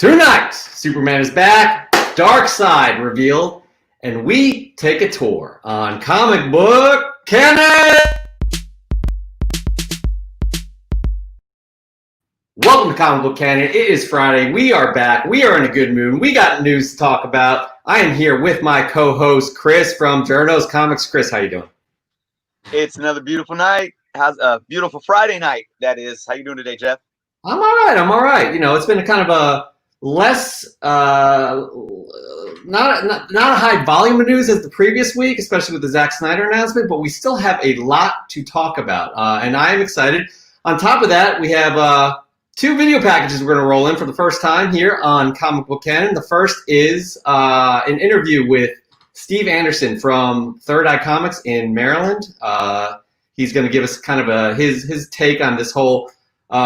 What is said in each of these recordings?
Tonight, Superman is back, Darkseid revealed, and we take a tour on comic book canon! Welcome to Comic Book Canon. It is Friday. We are back. We are in a good mood. We got news to talk about. I am here with my co-host, Chris from Journos Comics. Chris, how you doing? It's another beautiful night. How's a beautiful Friday night, that is. How you doing today, Jeff? I'm all right. You know, it's been a kind of a less, not a high volume of news as the previous week, especially with the Zack Snyder announcement, but we still have a lot to talk about, and I am excited. On top of that, we have two video packages we're going to roll in for the first time here on Comic Book Canon. The first is an interview with Steve Anderson from Third Eye Comics in Maryland. He's going to give us kind of his take on this whole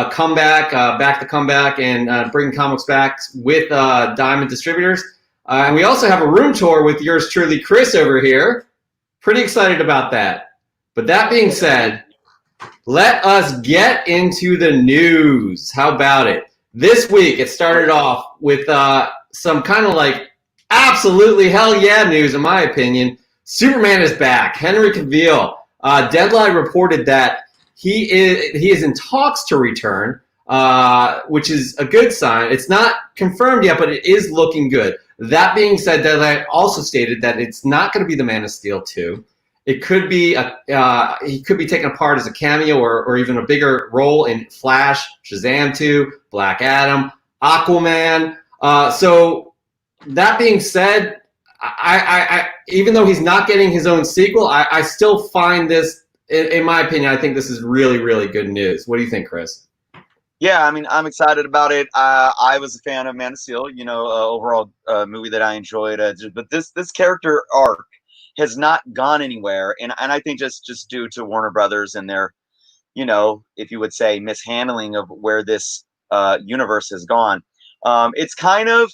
comeback, back to comeback, and bring comics back with Diamond Distributors. And we also have a room tour with yours truly, Chris, over here. Pretty excited about that. But that being said, let us get into the news. How about it? This week, it started off with some kind of like absolutely hell yeah news, in my opinion. Superman is back. Henry Cavill. Deadline reported that he is in talks to return, which is a good sign. It's not confirmed yet, but it is looking good. That being said, Deadline also stated that it's not going to be the Man of Steel 2. It could be he could be taken apart as a cameo or even a bigger role in Flash, Shazam 2, Black Adam, Aquaman. So that being said, I even though he's not getting his own sequel, I still find this, in my opinion, I think this is really, really good news. What do you think, Chris? Yeah, I mean, I'm excited about it. I was a fan of Man of Steel, overall movie that I enjoyed. But this character arc has not gone anywhere, and I think just due to Warner Brothers and their, if you would say, mishandling of where this universe has gone. It's kind of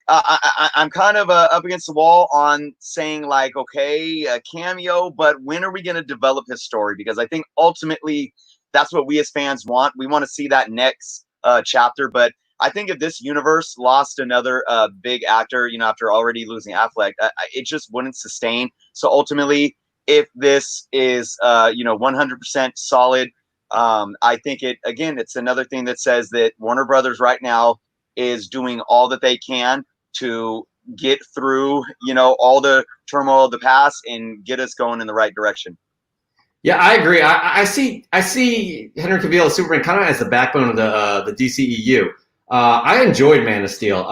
I'm kind of up against the wall on saying, like, okay, a cameo, but when are we going to develop his story? Because I think ultimately that's what we as fans want. We want to see that next chapter. But I think if this universe lost another big actor, after already losing Affleck, it just wouldn't sustain. So ultimately, if this is 100% solid, I think it's another thing that says that Warner Brothers right now is doing all that they can to get through, all the turmoil of the past and get us going in the right direction. Yeah, I agree. I see Henry Cavill as Superman kind of as the backbone of the DCEU. I enjoyed Man of Steel.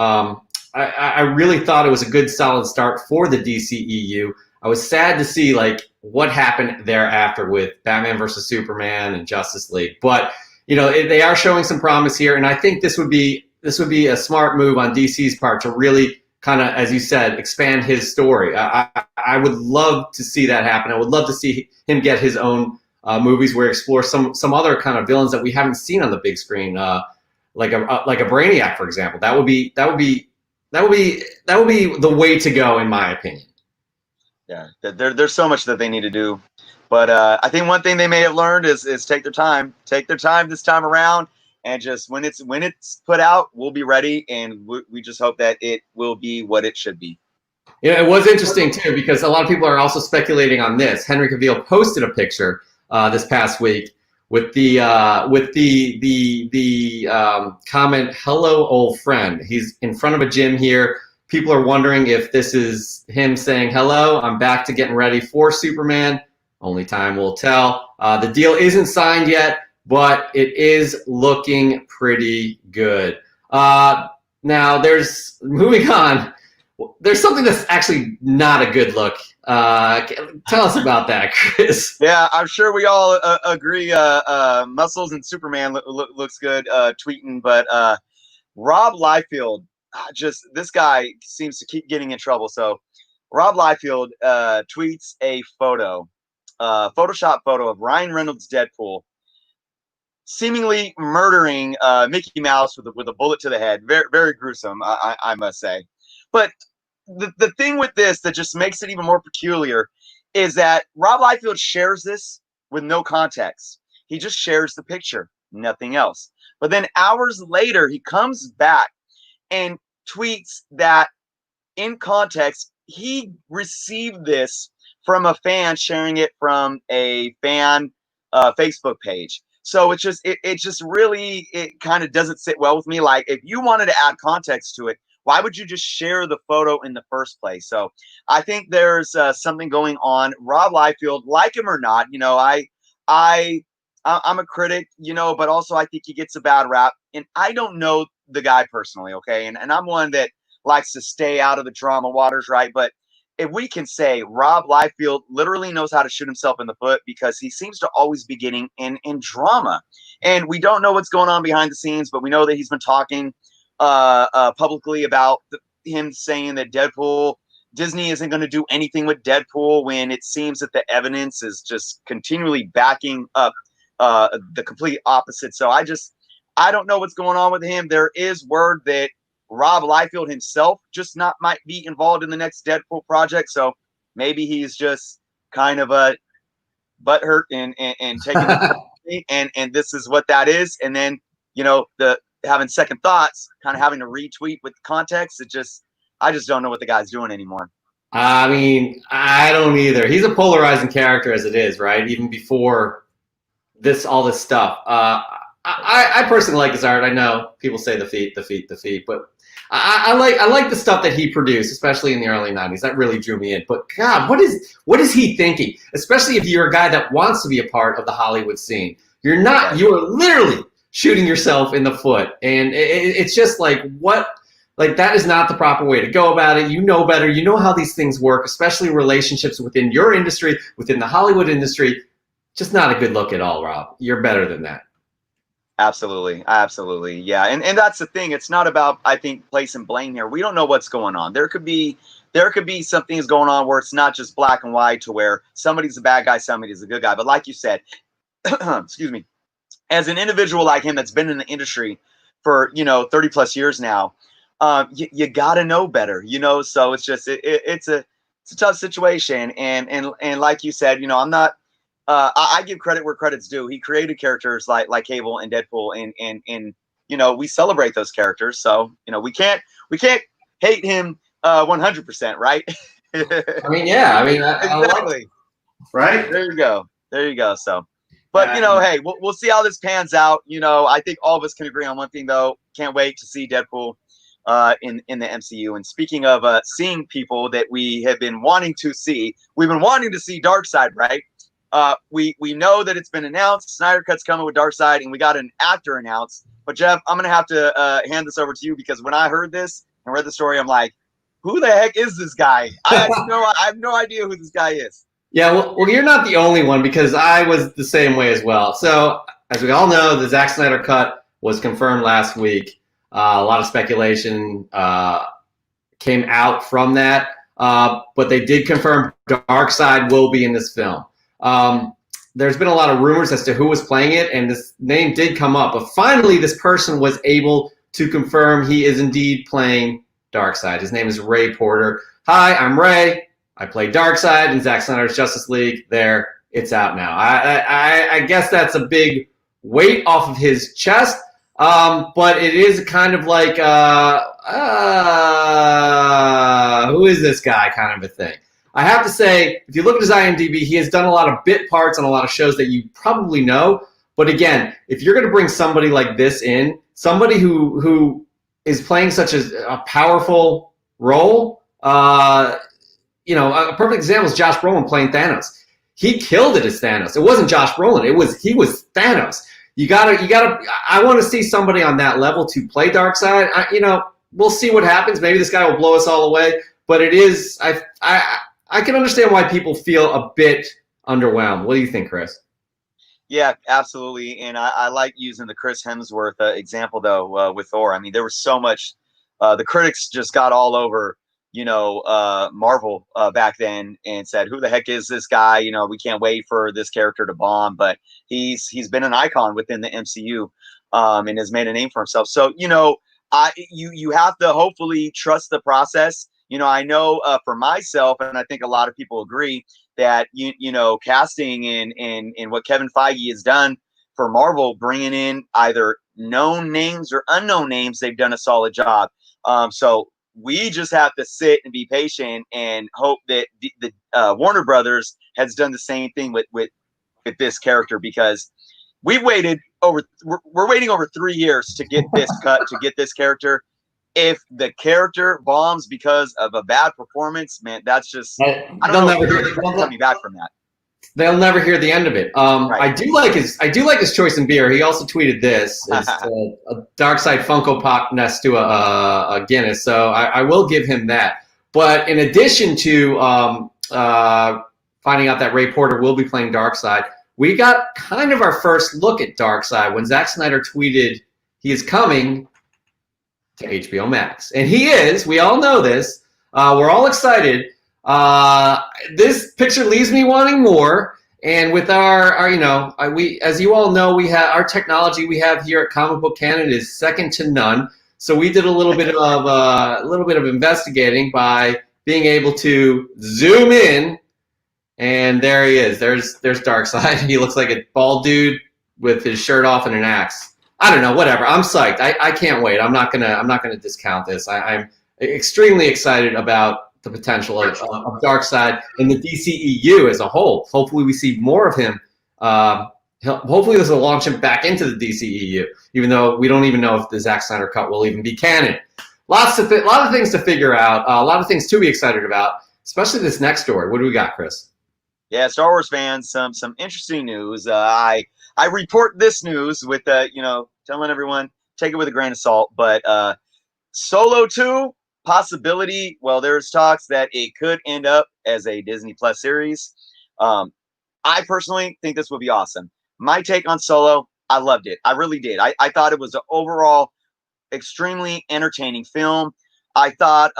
I really thought it was a good, solid start for the DCEU. I was sad to see what happened thereafter with Batman versus Superman and Justice League, but they are showing some promise here, and I think this would be a smart move on DC's part to really kind of, as you said, expand his story. I would love to see that happen. I would love to see him get his own movies where he explores some other kind of villains that we haven't seen on the big screen, like a Brainiac, for example. That would be the way to go, in my opinion. Yeah, there's so much that they need to do, but I think one thing they may have learned is take their time this time around. And just when it's put out, we'll be ready, and we just hope that it will be what it should be. It was interesting too, because a lot of people are also speculating on this. Henry Cavill posted a picture this past week with the comment, "Hello, old friend." He's in front of a gym here. People are wondering if this is him saying, "Hello, I'm back to getting ready for Superman." Only time will tell. The deal isn't signed yet, but it is looking pretty good. Now, moving on, there's something that's actually not a good look. Tell us about that, Chris. Yeah, I'm sure we all agree. Muscles and Superman looks good, tweeting, but Rob Liefeld, this guy seems to keep getting in trouble. So Rob Liefeld tweets a Photoshop photo of Ryan Reynolds' Deadpool, seemingly murdering Mickey Mouse with a bullet to the head. Very, very gruesome, I must say. But the thing with this that just makes it even more peculiar is that Rob Liefeld shares this with no context. He just shares the picture, nothing else. But then hours later, he comes back and tweets that in context, he received this from a fan sharing it from a fan Facebook page. So it just really, it kind of doesn't sit well with me. Like, if you wanted to add context to it, why would you just share the photo in the first place? So I think there's something going on. Rob Liefeld, like him or not, I I'm a critic, but also I think he gets a bad rap. And I don't know the guy personally, okay? And I'm one that likes to stay out of the drama waters, right? But if we can say Rob Liefeld literally knows how to shoot himself in the foot, because he seems to always be getting in drama. And we don't know what's going on behind the scenes, but we know that he's been talking publicly about him saying that Disney isn't going to do anything with Deadpool, when it seems that the evidence is just continually backing up the complete opposite. So I don't know what's going on with him. There is word that Rob Liefeld himself just not might be involved in the next Deadpool project. So maybe he's just kind of a butthurt and taking the and this is what that is. And then, the having second thoughts, kind of having to retweet with context. I just don't know what the guy's doing anymore. I mean, I don't either. He's a polarizing character as it is, right? Even before all this stuff. I personally like his art. I know people say the feet, but I like the stuff that he produced, especially in the early '90s. That really drew me in. But God, what is he thinking? Especially if you're a guy that wants to be a part of the Hollywood scene. You're not. You are literally shooting yourself in the foot, and it's just like what. Like, that is not the proper way to go about it. You know better. You know how these things work, especially relationships within your industry, within the Hollywood industry. Just not a good look at all, Rob. You're better than that. Absolutely. Absolutely. Yeah. And that's the thing. It's not about, I think, placing blame here. We don't know what's going on. There could be some things going on where it's not just black and white, to where somebody's a bad guy, somebody's a good guy. But like you said, excuse me, as an individual like him that's been in the industry for, 30 plus years now, you got to know better, so it's just, it's a tough situation. And like you said, I'm not, I give credit where credit's due. He created characters like Cavill and Deadpool, and we celebrate those characters. So, we can't hate him 100%, right? I mean, yeah. I mean, exactly. Right? There you go. So, but hey, we'll see how this pans out. I think all of us can agree on one thing, though. Can't wait to see Deadpool in the MCU. And speaking of seeing people that we have been wanting to see, we've been wanting to see Darkseid, right? We know that it's been announced. Snyder Cut's coming with Darkseid, and we got an actor announced. But Jeff, I'm gonna have to hand this over to you, because when I heard this and read the story, I'm like, who the heck is this guy? I have no idea who this guy is. Yeah, well, you're not the only one, because I was the same way as well. So, as we all know, the Zack Snyder Cut was confirmed last week. A lot of speculation came out from that, but they did confirm Darkseid will be in this film. There's been a lot of rumors as to who was playing it, and this name did come up. But finally, this person was able to confirm he is indeed playing Darkseid. His name is Ray Porter. Hi, I'm Ray. I play Darkseid in Zack Snyder's Justice League. There, it's out now. I guess that's a big weight off of his chest. But it is kind of like, who is this guy kind of a thing. I have to say, if you look at his IMDb, he has done a lot of bit parts on a lot of shows that you probably know. But again, if you're going to bring somebody like this in, somebody who is playing such a powerful role, a perfect example is Josh Brolin playing Thanos. He killed it as Thanos. It wasn't Josh Brolin. He was Thanos. You gotta. I want to see somebody on that level to play Darkseid. We'll see what happens. Maybe this guy will blow us all away. But it is. I can understand why people feel a bit underwhelmed. What do you think, Chris? Yeah, absolutely. And I like using the Chris Hemsworth example, though, with Thor. I mean, there was so much. The critics just got all over, Marvel back then, and said, "Who the heck is this guy?" We can't wait for this character to bomb. But he's been an icon within the MCU, and has made a name for himself. So you have to hopefully trust the process. I know for myself, and I think a lot of people agree, that casting in what Kevin Feige has done for Marvel, bringing in either known names or unknown names, they've done a solid job. So we just have to sit and be patient and hope that the Warner Brothers has done the same thing with this character, because we're waiting over 3 years to get this cut, to get this character. If the character bombs because of a bad performance, man, that's just, I don't know if we're coming back from that. They'll never hear the end of it. Right. I do like his choice in beer. He also tweeted this: a Darkseid Funko Pop next to a Guinness. So I will give him that. But in addition to finding out that Ray Porter will be playing Darkseid, we got kind of our first look at Darkseid when Zack Snyder tweeted he is coming to HBO Max, and he is. We all know this. We're all excited. This picture leaves me wanting more. And with our we, as you all know, we have our technology we have here at Comic Book Canada is second to none. So we did a little bit of investigating by being able to zoom in, and there he is. There's Darkseid. He looks like a bald dude with his shirt off and an axe. I don't know, whatever. I'm psyched. I can't wait. I'm not gonna discount this. I'm extremely excited about the potential of Darkseid in the DCEU as a whole. Hopefully we see more of him. Hopefully this will launch him back into the DCEU, even though we don't even know if the Zack Snyder cut will even be canon. A lot of things to figure out, a lot of things to be excited about, especially this next story. What do we got, Chris? Yeah, Star Wars fans, some interesting news. I report this news with telling everyone, take it with a grain of salt, but Solo 2, possibility. Well, there's talks that it could end up as a Disney Plus series. I personally think this would be awesome. My take on Solo, I loved it. I really did. I thought it was an overall extremely entertaining film. I thought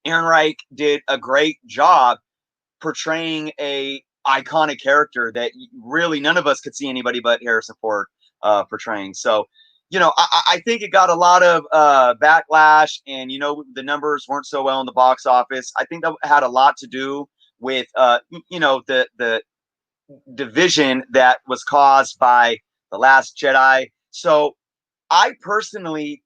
Aaron Reich did a great job portraying a iconic character that really none of us could see anybody but Harrison Ford portraying. So, I think it got a lot of backlash, and the numbers weren't so well in the box office. I think that had a lot to do with the division that was caused by The Last Jedi. So I personally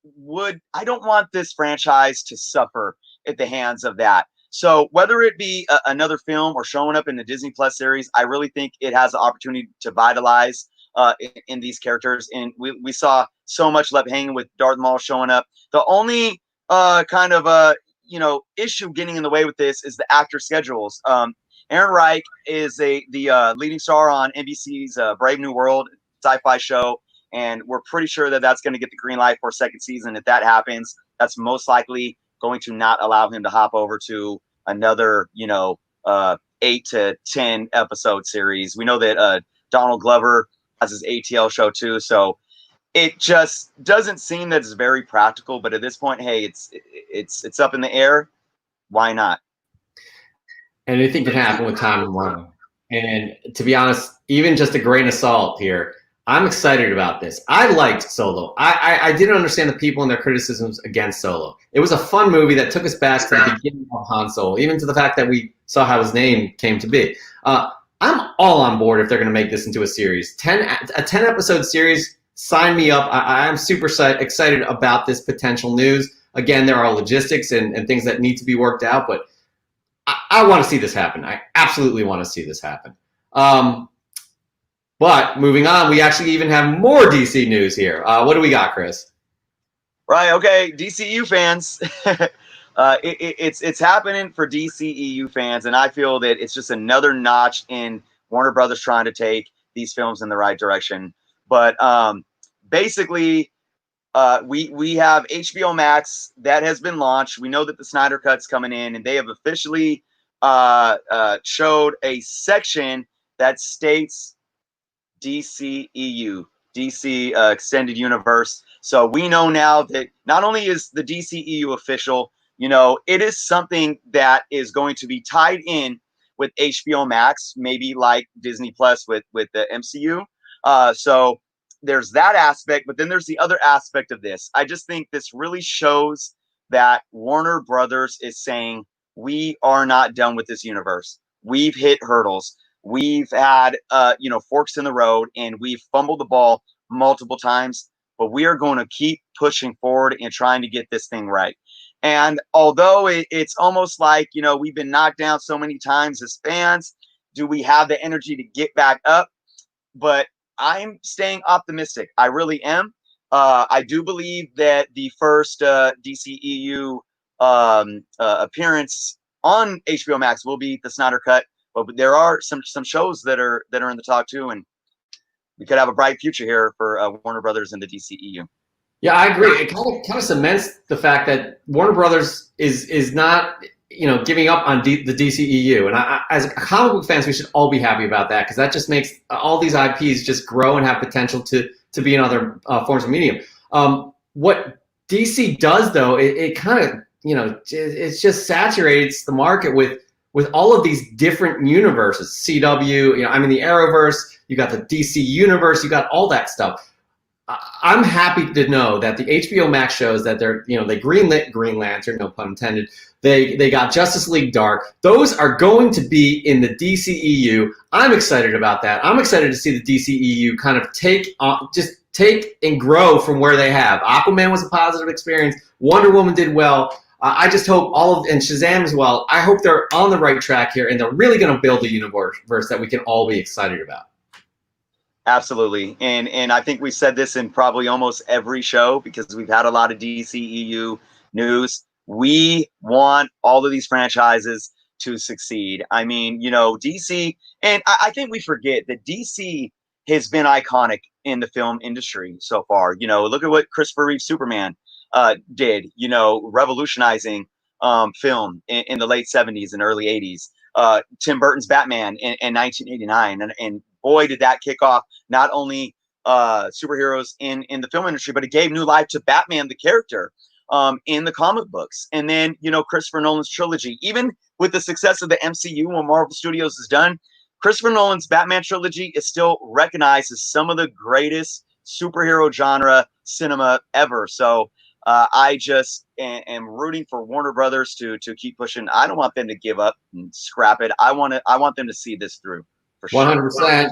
I don't want this franchise to suffer at the hands of that. So whether it be another film or showing up in the Disney Plus series, I really think it has the opportunity to vitalize in these characters. And we saw so much left hanging with Darth Maul showing up. The only issue getting in the way with this is the actor schedules. Aaron Reich is the leading star on NBC's Brave New World sci-fi show, and we're pretty sure that that's going to get the green light for a second season. If that happens, that's most likely going to not allow him to hop over to another 8 to 10 episode series. We know that Donald Glover has his ATL show too, so it just doesn't seem that it's very practical. But at this point, hey, it's up in the air. Why not? Anything can happen with time and money. And to be honest, even just a grain of salt here, I'm excited about this. I liked Solo. I didn't understand the people and their criticisms against Solo. It was a fun movie that took us back to the beginning of Han Solo, even to the fact that we saw how his name came to be. I'm all on board if they're going to make this into a series. A 10-episode series, sign me up. I'm super excited about this potential news. Again, there are logistics and things that need to be worked out, but I want to see this happen. I absolutely want to see this happen. But moving on, we actually even have more DC news here. What do we got, Chris? Right. Okay. DCEU fans. It's happening for DCEU fans, and I feel that it's just another notch in Warner Brothers trying to take these films in the right direction. But basically, we have HBO Max that has been launched. We know that the Snyder Cut's coming in, and they have officially showed a section that states DCEU, DC Extended Universe. So we know now that not only is the DCEU official, it is something that is going to be tied in with HBO Max, maybe like Disney Plus with the MCU. So there's that aspect, but then there's the other aspect of this. I just think this really shows that Warner Brothers is saying, we are not done with this universe. We've hit hurdles. We've had, forks in the road, and we've fumbled the ball multiple times, but we are going to keep pushing forward and trying to get this thing right. And although it's almost like, we've been knocked down so many times as fans, do we have the energy to get back up? But I'm staying optimistic. I really am. I do believe that the first DCEU appearance on HBO Max will be the Snyder Cut, but there are some shows that are in the talk too, and we could have a bright future here for Warner Brothers and the DCEU. Yeah, I agree. It kind of cements the fact that Warner Brothers is not giving up on the DCEU, and as comic book fans, we should all be happy about that, because that just makes all these IPs just grow and have potential to be in other forms of medium. What DC does, though, it kind of it just saturates the market with all of these different universes. CW, I'm in the Arrowverse. You got the DC universe. You got all that stuff. I'm happy to know that the HBO Max shows that they're, they greenlit Green Lantern, no pun intended. They got Justice League Dark. Those are going to be in the DCEU. I'm excited about that. I'm excited to see the DCEU kind of take and grow from where they have. Aquaman was a positive experience. Wonder Woman did well. I just hope and Shazam as well. I hope they're on the right track here, and they're really going to build a universe that we can all be excited about. Absolutely. And I think we said this in probably almost every show, because we've had a lot of DCEU news. We want all of these franchises to succeed. I mean, DC, and I think we forget that DC has been iconic in the film industry so far. Look at what Christopher Reeve Superman did, revolutionizing film in the late 70s and early 80s. Tim Burton's Batman in 1989. And boy, did that kick off not only superheroes in the film industry, but it gave new life to Batman, the character, in the comic books. And then, Christopher Nolan's trilogy, even with the success of the MCU, what Marvel Studios has done, Christopher Nolan's Batman trilogy is still recognized as some of the greatest superhero genre cinema ever. So I just am rooting for Warner Brothers to keep pushing. I don't want them to give up and scrap it. I want them to see this through. For 100%.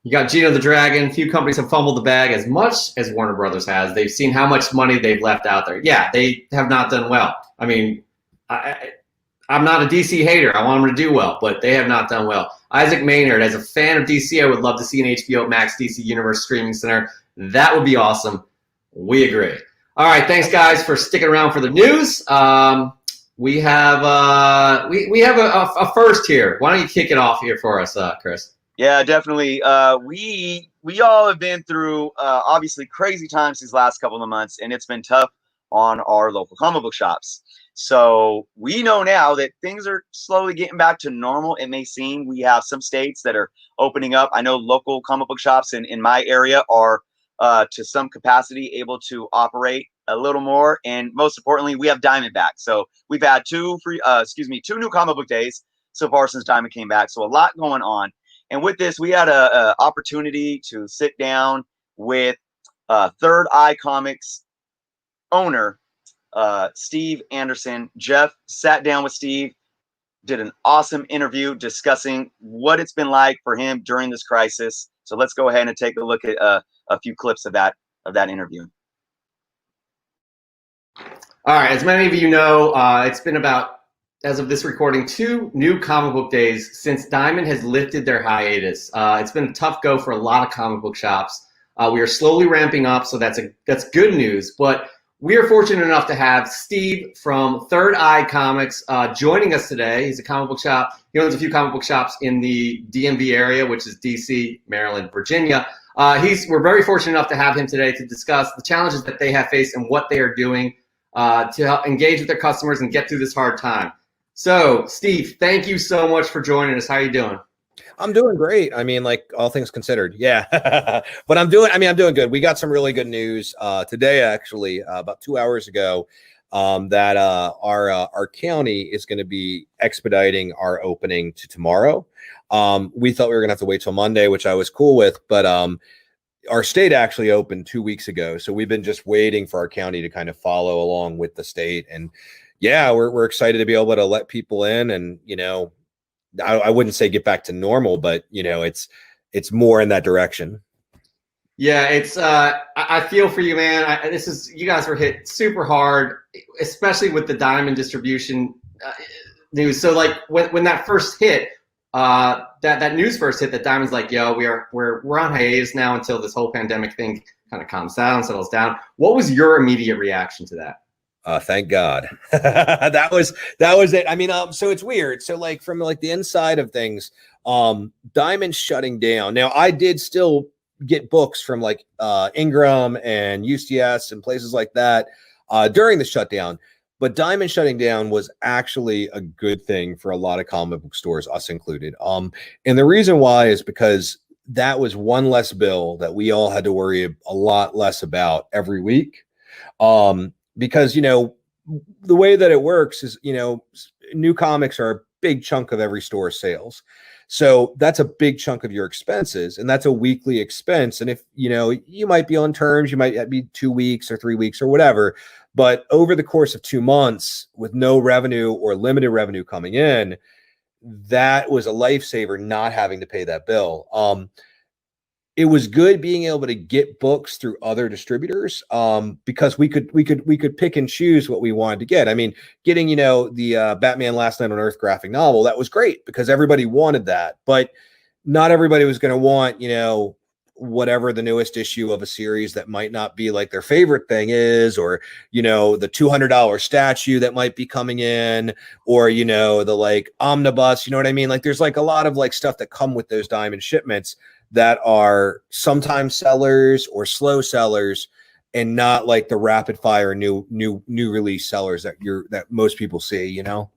You got Gino the Dragon. Few companies have fumbled the bag as much as Warner Brothers has. They've seen how much money they've left out there. Yeah, they have not done well. I mean, I'm not a DC hater. I want them to do well, but they have not done well. Isaac Maynard, as a fan of DC, I would love to see an HBO Max DC Universe streaming center. That would be awesome. We agree. All right, thanks guys for sticking around for the news. We have a first here. Why don't you kick it off here for us, Chris? Yeah, definitely. We all have been through obviously crazy times these last couple of months, and it's been tough on our local comic book shops. So we know now that things are slowly getting back to normal. It may seem we have some states that are opening up. I know local comic book shops in my area are to some capacity able to operate a little more. And most importantly, we have Diamond back. So we've had two new comic book days so far since Diamond came back. So a lot going on. And with this, we had a opportunity to sit down with Third Eye Comics owner, Steve Anderson. Jeff sat down with Steve, did an awesome interview discussing what it's been like for him during this crisis. So let's go ahead and take a look at a few clips of that interview. All right, as many of you know, it's been about, as of this recording, 2 new comic book days since Diamond has lifted their hiatus. It's been a tough go for a lot of comic book shops. We are slowly ramping up, so that's good news. But we are fortunate enough to have Steve from Third Eye Comics joining us today. He's a comic book shop. He owns a few comic book shops in the DMV area, which is DC, Maryland, Virginia. We're very fortunate enough to have him today to discuss the challenges that they have faced and what they are doing to engage with their customers and get through this hard time. So, Steve, thank you so much for joining us. How are you doing? I'm doing great. I mean, like, all things considered, yeah. But I'm doing good. We got some really good news today, actually, about 2 hours ago, that our county is going to be expediting our opening to tomorrow. We thought we were going to have to wait till Monday, which I was cool with, but our state actually opened 2 weeks ago, so we've been just waiting for our county to kind of follow along with the state. And yeah, we're excited to be able to let people in, and I wouldn't say get back to normal, but you know, it's more in that direction. Yeah, it's I feel for you, man. You guys were hit super hard, especially with the Diamond distribution news. So like when that first hit, that news first hit, that Diamond's like, yo, we're on hiatus now until this whole pandemic thing kind of calms down, settles down. What was your immediate reaction to that? Thank God. that was it. I mean, so it's weird. So like from like the inside of things, Diamond shutting down. Now I did still get books from like Ingram and UCS and places like that during the shutdown. But Diamond shutting down was actually a good thing for a lot of comic book stores, us included. And the reason why is because that was one less bill that we all had to worry a lot less about every week. Because, you know, the way that it works is, you know, new comics are a big chunk of every store's sales. So that's a big chunk of your expenses, and that's a weekly expense. And if, you know, you might be on terms, you might be 2 weeks or 3 weeks or whatever, but over the course of 2 months with no revenue or limited revenue coming in, that was a lifesaver, not having to pay that bill. It was good being able to get books through other distributors because we could pick and choose what we wanted to get. I mean, getting, you know, the Batman Last Night on Earth graphic novel, that was great because everybody wanted that, but not everybody was going to want, you know, whatever the newest issue of a series that might not be like their favorite thing is, or, you know, the $200 statue that might be coming in, or, you know, the like omnibus, you know what I mean? Like there's like a lot of like stuff that come with those Diamond shipments that are sometimes sellers or slow sellers, and not like the rapid fire new release sellers that most people see, you know?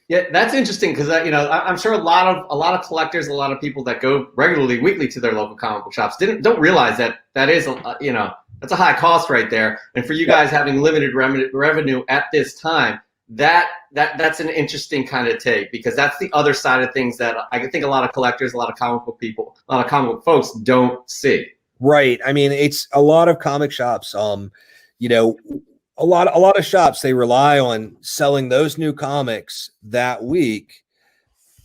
Yeah, that's interesting because you know, I'm sure a lot of collectors, a lot of people that go regularly, weekly to their local comic book shops don't realize that is you know, that's a high cost right there. And for you guys having limited revenue at this time, that's an interesting kind of take, because that's the other side of things that I think a lot of collectors, a lot of comic book people, a lot of comic book folks don't see. Right. I mean, it's a lot of comic shops. You know, a lot of shops, they rely on selling those new comics that week,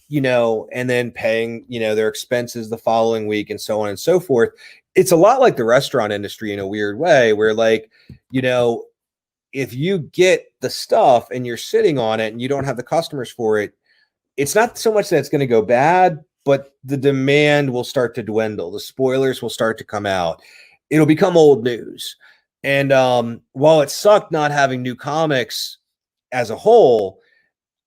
you know, and then paying, you know, their expenses the following week and so on and so forth. It's a lot like the restaurant industry in a weird way, where like, you know, if you get the stuff and you're sitting on it and you don't have the customers for it, it's not so much that it's going to go bad, but the demand will start to dwindle. The spoilers will start to come out. It'll become old news. And while it sucked not having new comics as a whole,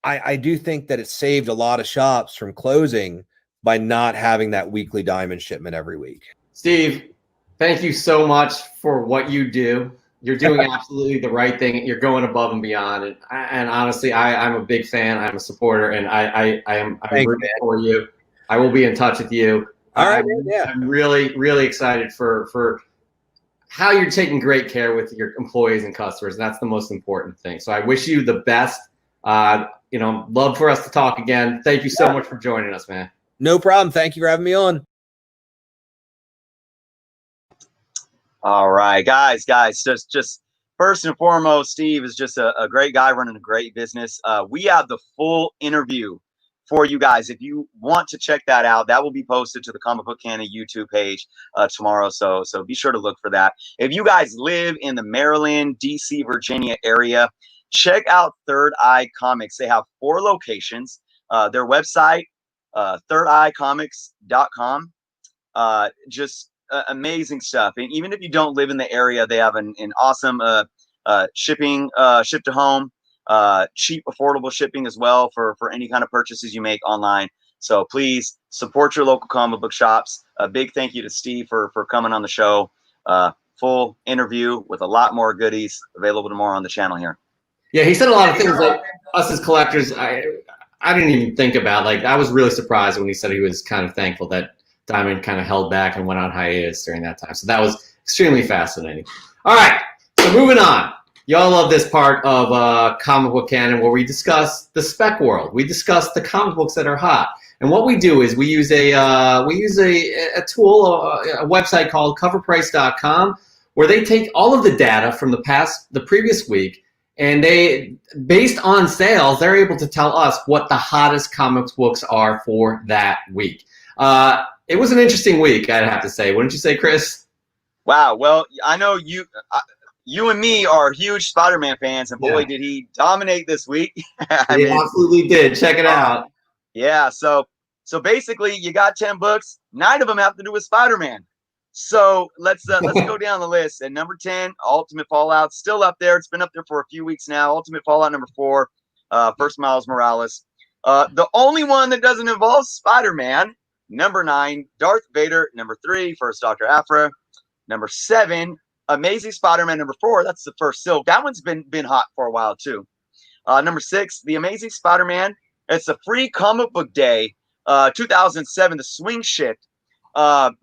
I do think that it saved a lot of shops from closing by not having that weekly Diamond shipment every week. Steve, thank you so much for what you do. You're doing absolutely the right thing. You're going above and beyond. And honestly, I'm a big fan. I'm a supporter, and I'm rooting for you. I will be in touch with you. All right, yeah. I'm really, really excited for how you're taking great care with your employees and customers. And that's the most important thing. So I wish you the best. You know, love for us to talk again. Thank you so much for joining us, man. No problem. Thank you for having me on. All right, guys, just first and foremost, Steve is just a great guy running a great business. We have the full interview for you guys. If you want to check that out, that will be posted to the Comic Book Canon YouTube page tomorrow. So be sure to look for that. If you guys live in the Maryland, DC, Virginia area, check out Third Eye Comics. They have 4 locations. Their website, thirdeyecomics.com. Just amazing stuff. And even if you don't live in the area, they have an awesome shipping, ship to home, cheap, affordable shipping as well for any kind of purchases you make online. So please support your local comic book shops. A big thank you to Steve for coming on the show. Full interview with a lot more goodies available tomorrow on the channel here. Yeah, he said a lot of things that us as collectors, I didn't even think about. Like, I was really surprised when he said he was kind of thankful that Diamond kind of held back and went on hiatus during that time. So that was extremely fascinating. All right, so moving on. Y'all love this part of Comic Book Canon where we discuss the spec world. We discuss the comic books that are hot. And what we do is we use a tool, a website called coverprice.com, where they take all of the data from the previous week, and they, based on sales, they're able to tell us what the hottest comics books are for that week. It was an interesting week, I'd have to say. Wouldn't you say, Chris? Wow. Well, I know you and me are huge Spider-Man fans, and boy, did he dominate this week. He absolutely did. Check it out. Yeah. So basically, you got 10 books. 9 of them have to do with Spider-Man. So let's go down the list. At number 10, Ultimate Fallout, still up there. It's been up there for a few weeks now. Ultimate Fallout number 4, first Miles Morales. The only one that doesn't involve Spider-Man, number 9, Darth Vader. Number 3, First Doctor Aphra. Number 7, Amazing Spider-Man. Number 4, that's the first Silk. That one's been hot for a while too. Number 6, The Amazing Spider-Man. It's a free comic book day, 2007, The Swing Shift,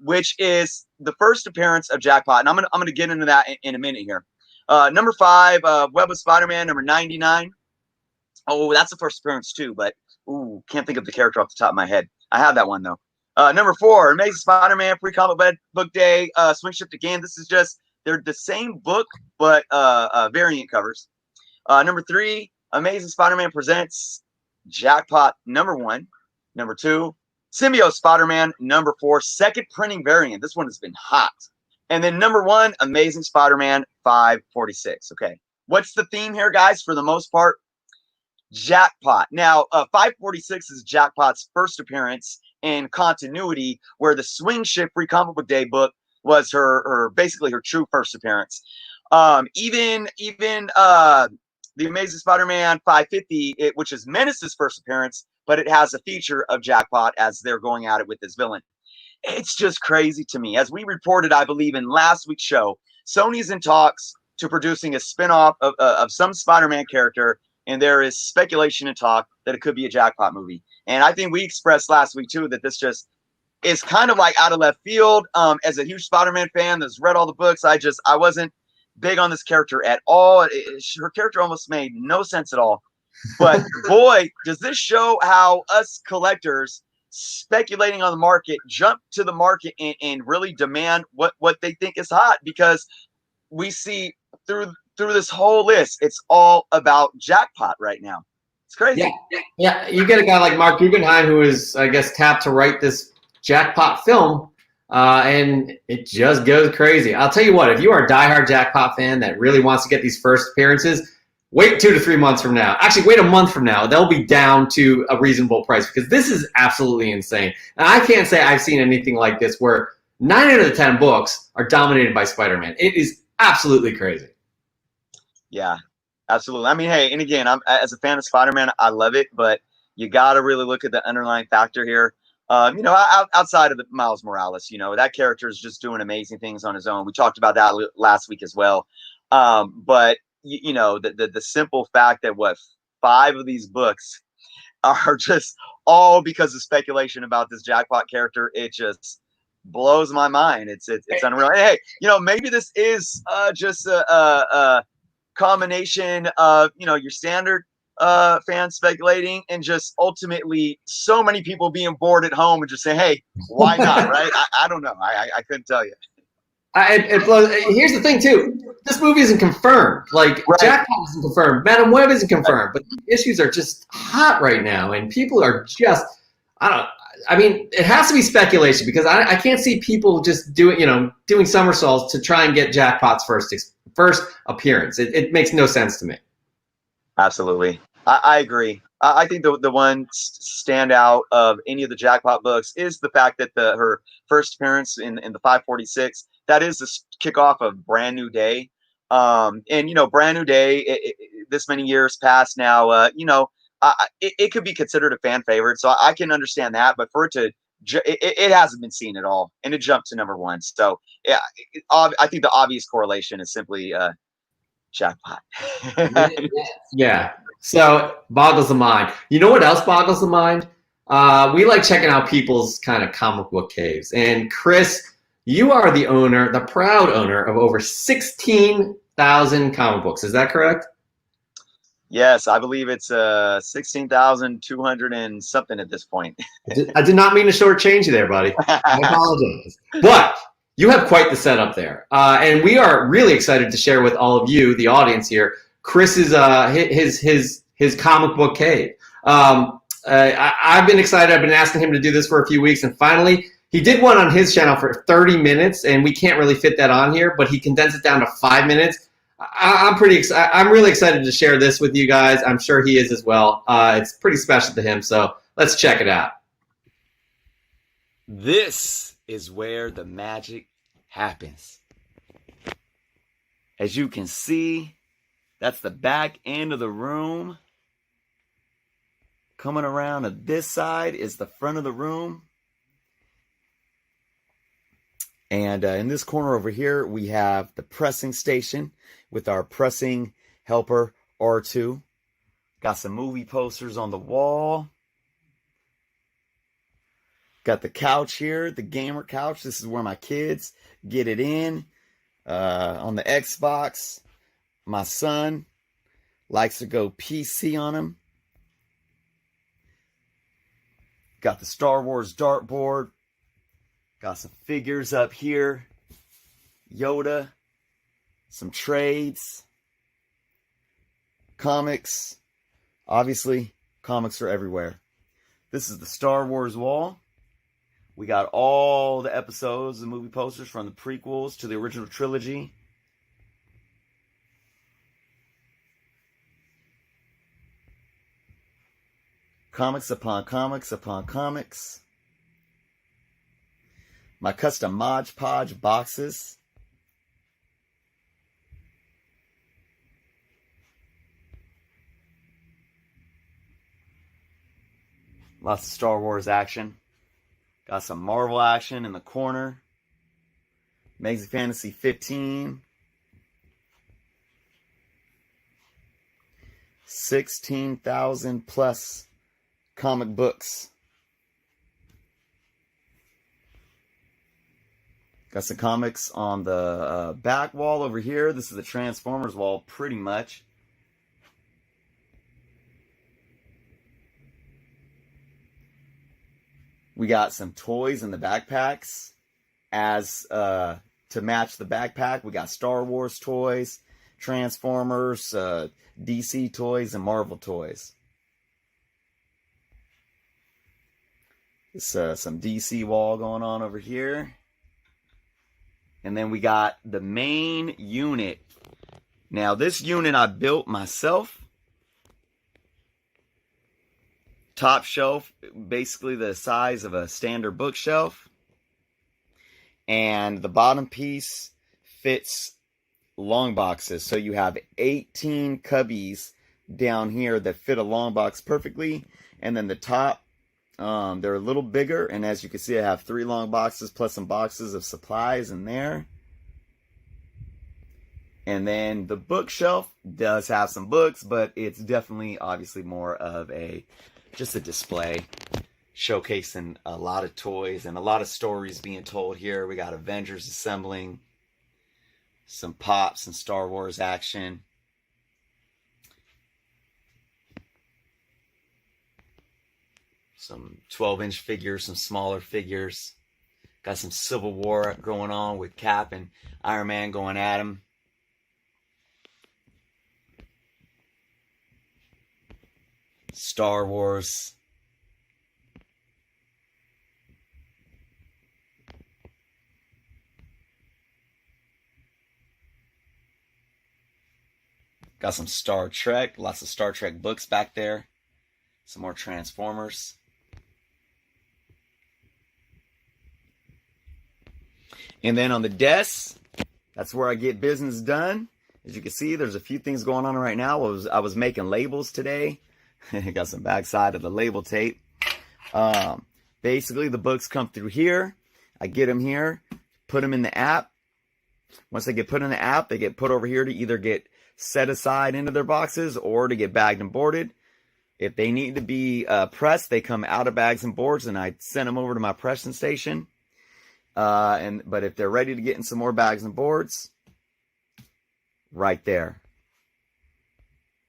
which is the first appearance of Jackpot, and I'm gonna get into that in a minute here. Number 5, Web of Spider-Man. Number 99. Oh, that's the first appearance too, but can't think of the character off the top of my head. I have that one though. Number 4, Amazing Spider-Man free comic book day, Swing Shift again. This is just they're the same book but variant covers. Number 3, Amazing Spider-Man presents Jackpot number 1. Number 2, Symbiote Spider-Man number 4, second printing variant. This one has been hot. And then number 1, Amazing Spider-Man 546. Okay, what's the theme here, guys? For the most part, Jackpot. Now, 546 is Jackpot's first appearance in continuity, where the Swing Shift free comic book day book was her basically her true first appearance. Even the Amazing Spider-Man 550, which is Menace's first appearance, but it has a feature of Jackpot as they're going at it with this villain. It's just crazy to me. As we reported, I believe, in last week's show, Sony's in talks to producing a spin-off of some Spider-Man character, and there is speculation and talk that it could be a Jackpot movie. And I think we expressed last week, too, that this just is kind of like out of left field. As a huge Spider-Man fan that's read all the books, I wasn't big on this character at all. Her character almost made no sense at all. But boy, does this show how us collectors speculating on the market jump to the market and really demand what they think is hot, because we see through this whole list, it's all about Jackpot right now. It's crazy. Yeah. You get a guy like Mark Guggenheim, who is, I guess, tapped to write this Jackpot film, and it just goes crazy. I'll tell you what, if you are a diehard Jackpot fan that really wants to get these first appearances, wait 2 to 3 months from now. Actually, wait a month from now. They'll be down to a reasonable price, because this is absolutely insane. And I can't say I've seen anything like this where 9 out of the 10 books are dominated by Spider-Man. It is absolutely crazy. Yeah, absolutely. I mean, hey, and again, I'm as a fan of Spider-Man, I love it, but you got to really look at the underlying factor here. Outside of the Miles Morales, that character is just doing amazing things on his own. We talked about that last week as well. But the simple fact that 5 of these books are just all because of speculation about this Jackpot character, it just blows my mind. It's unreal. Hey, maybe this is just a combination of your standard fans speculating and just ultimately so many people being bored at home and just say, hey, why not? Right? I don't know. I couldn't tell you. Here's the thing too. This movie isn't confirmed. Like, right. Jackpot isn't confirmed. Madam Web isn't confirmed. But the issues are just hot right now, and people are just it has to be speculation, because I can't see people just doing somersaults to try and get Jackpot's first appearance. It makes no sense to me. Absolutely. I agree. I think the one standout of any of the Jackpot books is the fact that her first appearance in the 546, that is the kickoff of Brand New Day. Brand New Day, this many years past now, it could be considered a fan favorite. So I can understand that, but for it to, it hasn't been seen at all, and it jumped to number 1. So yeah, I think the obvious correlation is simply Jackpot. Yeah. So boggles the mind. You know what else boggles the mind? We like checking out people's kind of comic book caves. And Chris, you are the proud owner of over 16,000 comic books. Is that correct? Yes, I believe it's 16,200 and something at this point. I did not mean to shortchange you there, buddy. I apologize. But you have quite the setup there. And we are really excited to share with all of you, the audience here, Chris's his comic book cave. I've been excited. I've been asking him to do this for a few weeks, and finally he did one on his channel for 30 minutes, and we can't really fit that on here, but he condensed it down to 5 minutes. I'm pretty excited. I'm really excited to share this with you guys. I'm sure he is as well. It's pretty special to him, so let's check it out. This is where the magic happens. As you can see, that's the back end of the room. Coming around to this side is the front of the room. And in this corner over here, we have the pressing station with our pressing helper R2. Got some movie posters on the wall. Got the couch here, the gamer couch. This is where my kids get it in. On the Xbox, my son likes to go PC on him. Got the Star Wars dartboard. Got some figures up here. Yoda. Some trades. Comics. Obviously, comics are everywhere. This is the Star Wars wall. We got all the episodes and movie posters from the prequels to the original trilogy. Comics upon comics upon comics. My custom Mod Podge boxes. Lots of Star Wars action. Got some Marvel action in the corner. Amazing Fantasy 15. 16,000 plus comic books. Got some comics on the back wall over here. This is the Transformers wall, pretty much. We got some toys in the backpacks. As to match the backpack, we got Star Wars toys, Transformers, DC toys, and Marvel toys. It's some DC wall going on over here. And then we got the main unit. Now, this unit I built myself. Top shelf, basically the size of a standard bookshelf. And the bottom piece fits long boxes. So you have 18 cubbies down here that fit a long box perfectly. And then the top, they're a little bigger. And as you can see, I have 3 long boxes plus some boxes of supplies in there. And then the bookshelf does have some books, but it's definitely, obviously, more of just a display, showcasing a lot of toys and a lot of stories being told here. We got Avengers assembling, some Pops and Star Wars action. Some 12-inch figures, some smaller figures. Got some Civil War going on with Cap and Iron Man going at him. Star Wars. Got some Star Trek. Lots of Star Trek books back there. Some more Transformers. And then on the desk, that's where I get business done. As you can see, there's a few things going on right now. I was making labels today. Got some backside of the label tape. Basically, the books come through here. I get them here, put them in the app. Once they get put in the app, they get put over here to either get set aside into their boxes or to get bagged and boarded. If they need to be pressed, they come out of bags and boards, and I send them over to my pressing station. But if they're ready to get in some more bags and boards, right there.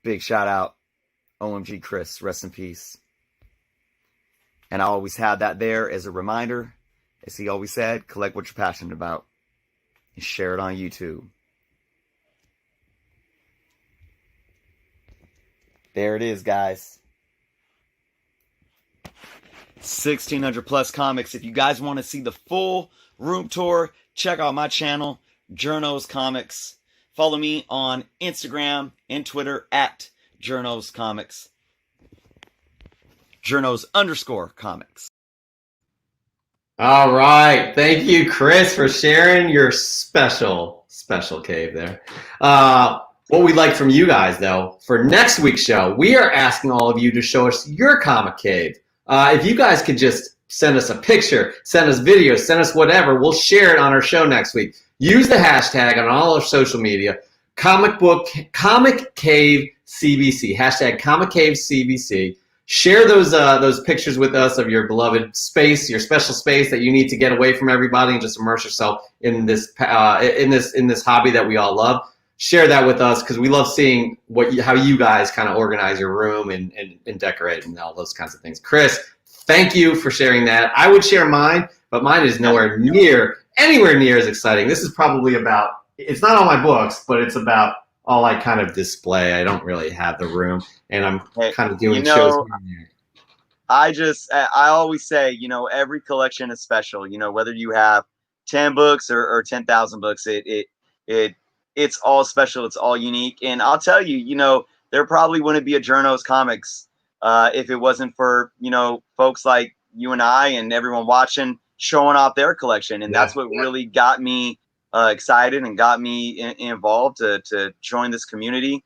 Big shout out. OMG Chris, rest in peace. And I always had that there as a reminder. As he always said, collect what you're passionate about and share it on YouTube. There it is, guys. 1,600 plus comics. If you guys want to see the full room tour, check out my channel, Journos Comics. Follow me on Instagram and Twitter at Journos Comics. Journos_comics. All right. Thank you, Chris, for sharing your special cave there. What we'd like from you guys, though, for next week's show, we are asking all of you to show us your comic cave. If you guys could just send us a picture, send us videos, send us whatever, we'll share it on our show next week. Use the hashtag on all our social media, Comic Cave CBC, hashtag Comic Cave CBC. Share those pictures with us of your beloved space, your special space that you need to get away from everybody and just immerse yourself in this hobby that we all love. Share that with us because we love seeing how you guys kind of organize your room and decorate and all those kinds of things. Chris, thank you for sharing that. I would share mine, but mine is anywhere near as exciting. This is probably it's not all my books, but it's about all I kind of display. I don't really have the room, and I'm kind of doing shows. I always say, every collection is special. Whether you have 10 books or 10,000 books, it's all special. It's all unique. And I'll tell you, there probably wouldn't be a Journos Comics if it wasn't for, folks like you and I and everyone watching showing off their collection. And that's what really got me excited and got me involved to join this community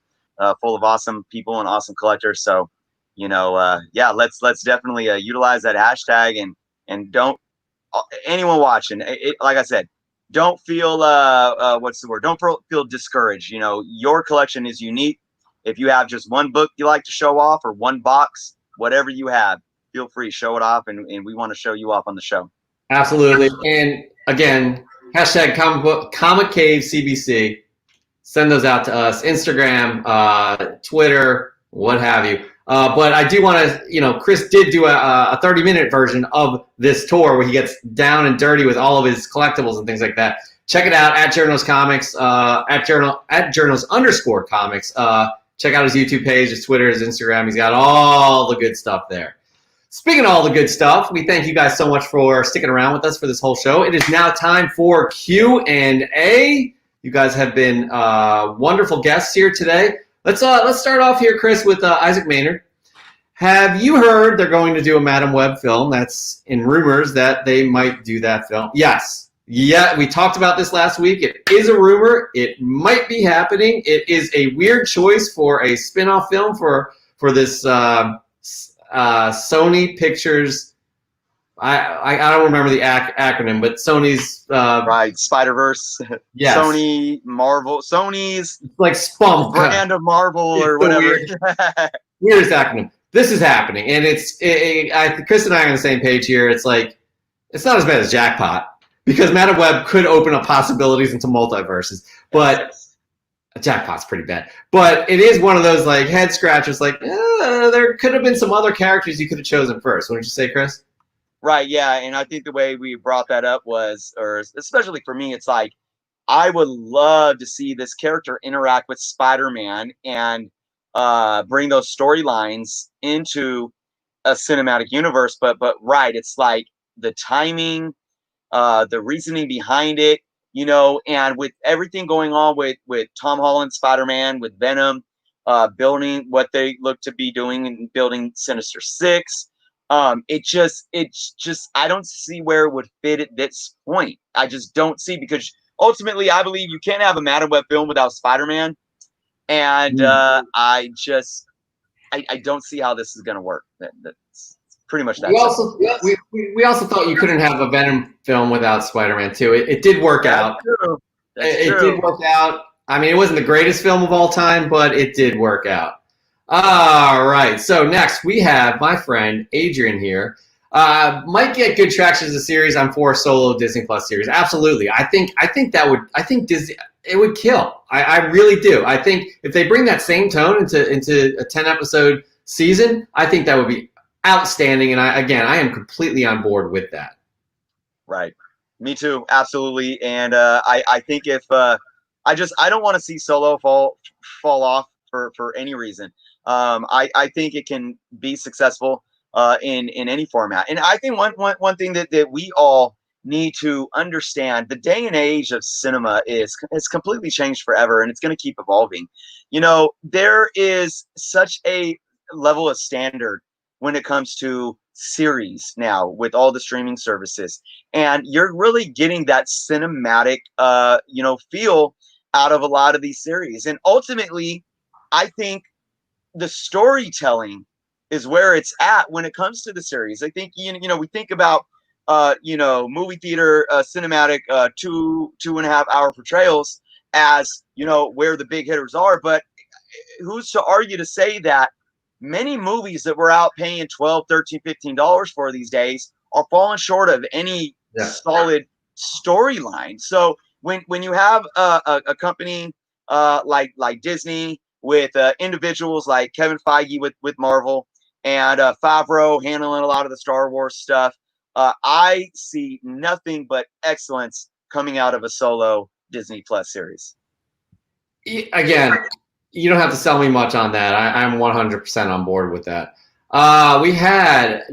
full of awesome people and awesome collectors. So, let's definitely utilize that hashtag and don't anyone watching like I said, don't feel don't feel discouraged. Your collection is unique. If you have just one book you like to show off or one box, whatever you have, feel free, show it off, and we want to show you off on the show. Absolutely. And again, hashtag Comic Cave CBC. Send those out to us. Instagram, Twitter, what have you. But I do want to, Chris did do a 30-minute version of this tour where he gets down and dirty with all of his collectibles and things like that. Check it out at Journos Comics, at Journos_comics. Check out his YouTube page, his Twitter, his Instagram. He's got all the good stuff there. Speaking of all the good stuff, we thank you guys so much for sticking around with us for this whole show. It is now time for Q&A. You guys have been wonderful guests here today. Let's start off here, Chris, with Isaac Maynard. Have you heard they're going to do a Madam Web film? That's in rumors that they might do that film. Yes. Yeah, we talked about this last week. It is a rumor. It might be happening. It is a weird choice for a spin-off film for this Sony Pictures. I don't remember the acronym, but Sony's right, Spider-Verse. Yes. Sony, Marvel, Sony's like Spump brand of Marvel or whatever. Weirdest acronym. This is happening, and Chris and I are on the same page here. It's like it's not as bad as Jackpot because Madam Web could open up possibilities into multiverses, but Jackpot's pretty bad. But it is one of those like head scratchers. Like there could have been some other characters you could have chosen first. What did you say, Chris? Right, yeah, and I think the way we brought that up was, or especially for me, it's like I would love to see this character interact with Spider-Man and bring those storylines into a cinematic universe. But right, it's like the timing, the reasoning behind it, and with everything going on with Tom Holland, Spider-Man, with Venom, building what they look to be doing and building Sinister Six. It's just I don't see where it would fit at this point. I just don't see, because ultimately I believe you can't have a Madam Web film without Spider-Man, and I don't see how this is going to work. That's pretty much that. We also thought you couldn't have a Venom film without Spider-Man too. It did work out. True. It did work out. I mean, it wasn't the greatest film of all time, but it did work out. All right. So next we have my friend Adrian here. Might get good traction as a series. I'm for a solo Disney Plus series. Absolutely. I think Disney, it would kill. I really do. I think if they bring that same tone into a 10-episode season, I think that would be outstanding. And I am completely on board with that. Right. Me too. Absolutely. And I think if I don't want to see Solo fall off for any reason. I think it can be successful in any format. And I think one thing that we all need to understand, the day and age of cinema has completely changed forever, and it's going to keep evolving. You know, there is such a level of standard when it comes to series now with all the streaming services, and you're really getting that cinematic feel out of a lot of these series. And ultimately, I think the storytelling is where it's at when it comes to the series. I think we think about movie theater cinematic 2.5 hour portrayals as where the big hitters are, but who's to argue to say that many movies that we're out paying $12, $13, $15 for these days are falling short of any solid storyline. So when you have a company like Disney with individuals like Kevin Feige with Marvel and Favreau handling a lot of the Star Wars stuff, I see nothing but excellence coming out of a solo Disney Plus series. Again, you don't have to sell me much on that. I'm 100% on board with that. We had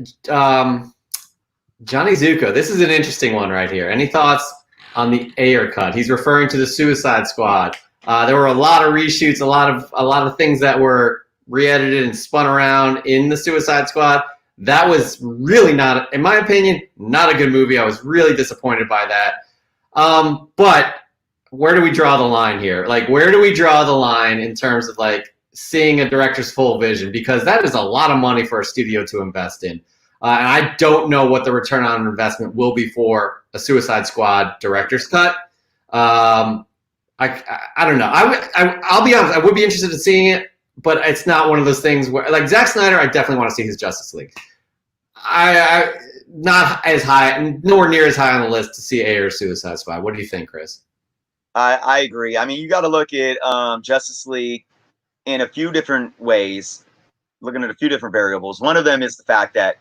Johnny Zuko. This is an interesting one right here. Any thoughts on the Ayer cut? He's referring to the Suicide Squad. There were a lot of reshoots, a lot of things that were re-edited and spun around in the Suicide Squad. That was really not, in my opinion, not a good movie. I was really disappointed by that. But where do we draw the line here? Like, where do we draw the line in terms of like seeing a director's full vision? Because that is a lot of money for a studio to invest in. And I don't know what the return on investment will be for a Suicide Squad director's cut. I don't know. I'll be honest. I would be interested in seeing it, but it's not one of those things where, like Zack Snyder, I definitely want to see his Justice League. I not as high, nowhere near as high on the list to see Ayer's Suicide Squad. What do you think, Chris? I agree. I mean, you got to look at Justice League in a few different ways, looking at a few different variables. One of them is the fact that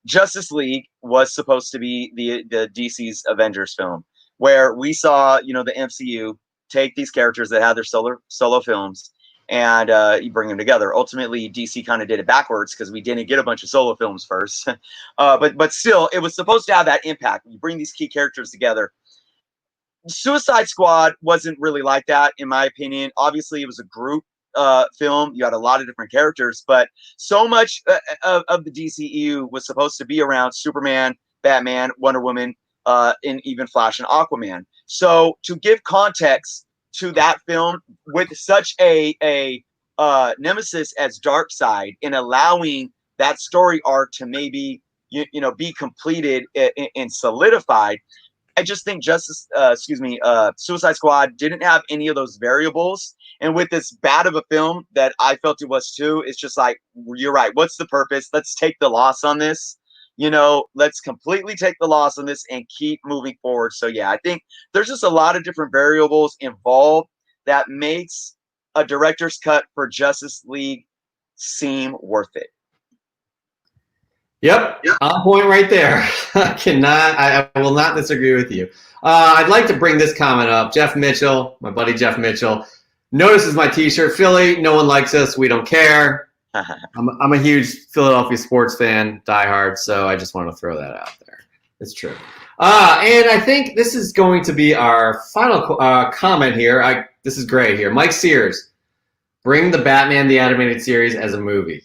Justice League was supposed to be the DC's Avengers film, where we saw, the MCU take these characters that had their solo films and you bring them together. Ultimately, DC kind of did it backwards because we didn't get a bunch of solo films first. But still, it was supposed to have that impact. You bring these key characters together. Suicide Squad wasn't really like that, in my opinion. Obviously, it was a group film. You had a lot of different characters, but so much of the DCEU was supposed to be around Superman, Batman, Wonder Woman, and even Flash and Aquaman. So to give context to that film with such a nemesis as Darkseid, and allowing that story arc to maybe be completed and solidified, I just think Suicide Squad didn't have any of those variables. And with this bad of a film that I felt it was too, it's just like, you're right. What's the purpose? Let's take the loss on this. Let's completely take the loss on this and keep moving forward. So yeah, I think there's just a lot of different variables involved that makes a director's cut for Justice League seem worth it. Yep. On point right there. I will not disagree with you. I'd like to bring this comment up. Jeff Mitchell, my buddy Jeff Mitchell, notices my t-shirt. Philly, no one likes us. We don't care. I'm a huge Philadelphia sports fan, diehard, so I just want to throw that out there. It's true. And I think this is going to be our final comment here. This is great here. Mike Sears, bring the Batman the Animated Series as a movie.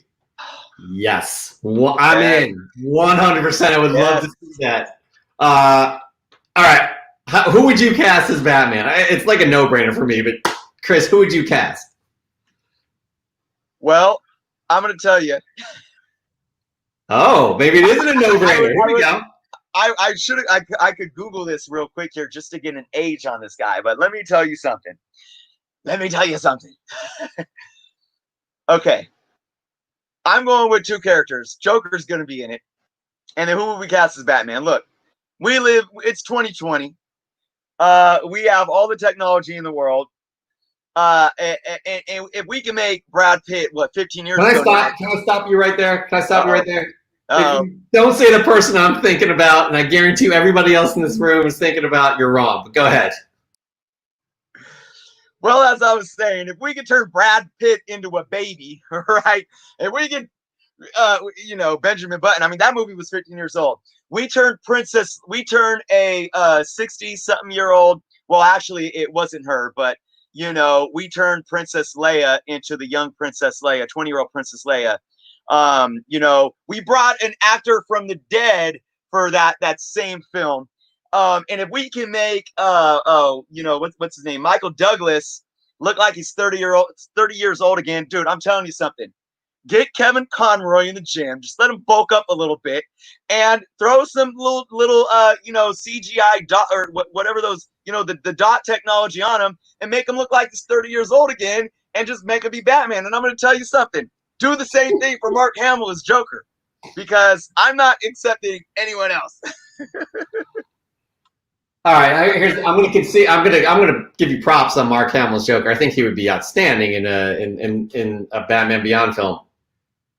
Yes. I'm in. 100%. I would love to see that. All right. Who would you cast as Batman? It's like a no-brainer for me, but Chris, who would you cast? Well, I'm going to tell you. Oh, maybe it isn't a no-brainer. Here we go. I could Google this real quick here just to get an age on this guy, but let me tell you something. Okay. I'm going with two characters. Joker's going to be in it. And then who will we cast as Batman? Look, it's 2020. We have all the technology in the world. And if we can make Brad Pitt, 15 years ago? Can I stop you right there? If you don't say the person I'm thinking about, and I guarantee you everybody else in this room is thinking about, you're wrong. But go ahead. Well, as I was saying, if we could turn Brad Pitt into a baby, right? If we could, Benjamin Button. I mean, that movie was 15 years old. We turned a 60-something-year-old. Well, actually, it wasn't her, but we turned Princess Leia into the young Princess Leia, 20-year-old Princess Leia. We brought an actor from the dead for that same film. And if we can make what's his name, Michael Douglas, look like he's 30 years old again, dude, I'm telling you something. Get Kevin Conroy in the gym, just let him bulk up a little bit, and throw some little CGI dot or whatever those the dot technology on him, and make him look like he's 30 years old again, and just make him be Batman. And I'm going to tell you something. Do the same thing for Mark Hamill as Joker, because I'm not accepting anyone else. All right, I'm going to give you props on Mark Hamill's Joker. I think he would be outstanding in a Batman Beyond film.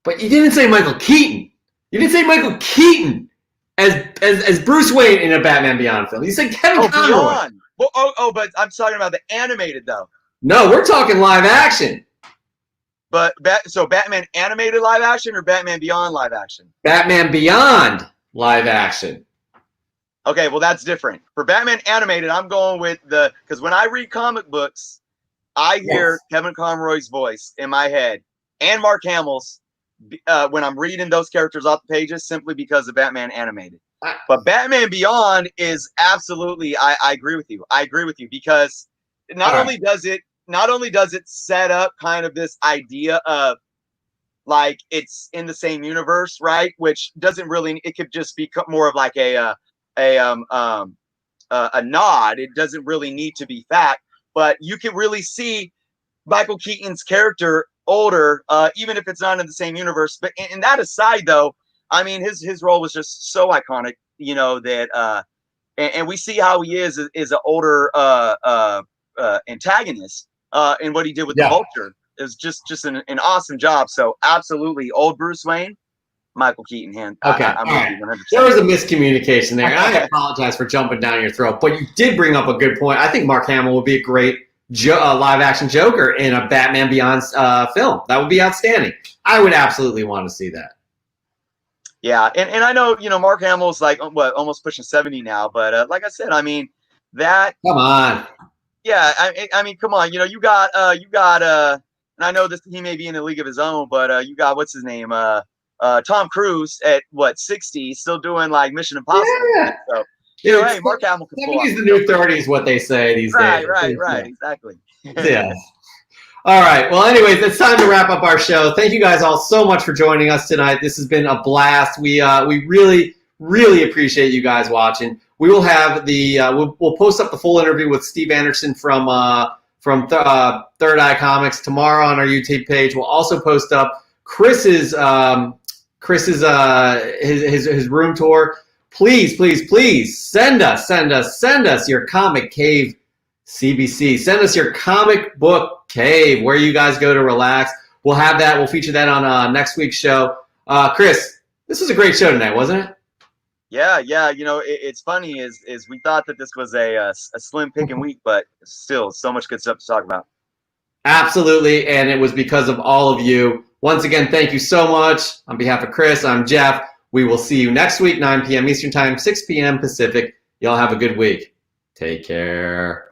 But you didn't say Michael Keaton. You didn't say Michael Keaton as Bruce Wayne in a Batman Beyond film. You said Kevin Conroy. Beyond. Well, but I'm talking about the animated though. No, we're talking live action. But so Batman animated live action or Batman Beyond live action? Batman Beyond live action. Okay, well that's different. For Batman animated, I'm going with because when I read comic books, I hear Kevin Conroy's voice in my head and Mark Hamill's when I'm reading those characters off the pages, simply because of Batman animated. But Batman Beyond is absolutely, I agree with you. I agree with you because not only does it set up kind of this idea of like it's in the same universe, right? Which doesn't really, it could just be more of like a nod. It doesn't really need to be fact, but you can really see Michael Keaton's character older, even if it's not in the same universe. But in that aside, though, I mean, his role was just so iconic, that and we see how he is an older antagonist in what he did with the Vulture. It was just an awesome job. So absolutely, old Bruce Wayne, Michael Keaton. Okay, I'm right. 100%. There was a miscommunication there, and I apologize for jumping down your throat. But you did bring up a good point. I think Mark Hamill would be a great live-action Joker in a Batman Beyond film. That would be outstanding. I would absolutely want to see that. Yeah, and I know Mark Hamill's like almost pushing 70 now, but like I said, I mean that. Come on. Yeah, I mean, come on. You got and I know this he may be in a league of his own, but you got what's his name, Tom Cruise at 60, still doing like Mission Impossible. Yeah. So hey, Mark Hamill can pull off. 70's the new 30s, what they say these days. Right, exactly. Yeah. All right. Well, anyways, it's time to wrap up our show. Thank you guys all so much for joining us tonight. This has been a blast. We really, really appreciate you guys watching. We will have we'll post up the full interview with Steve Anderson from Third Eye Comics tomorrow on our YouTube page. We'll also post up Chris's his room tour. Please send us your Comic Cave CBC. Send us your comic book cave where you guys go to relax. We'll have that. We'll feature that on next week's show. Chris, this was a great show tonight, wasn't it? Yeah. It's funny is we thought that this was a slim picking week, but still so much good stuff to talk about. Absolutely, and it was because of all of you. Once again, thank you so much. On behalf of Chris, I'm Jeff. We will see you next week, 9 p.m. Eastern Time, 6 p.m. Pacific. Y'all have a good week. Take care.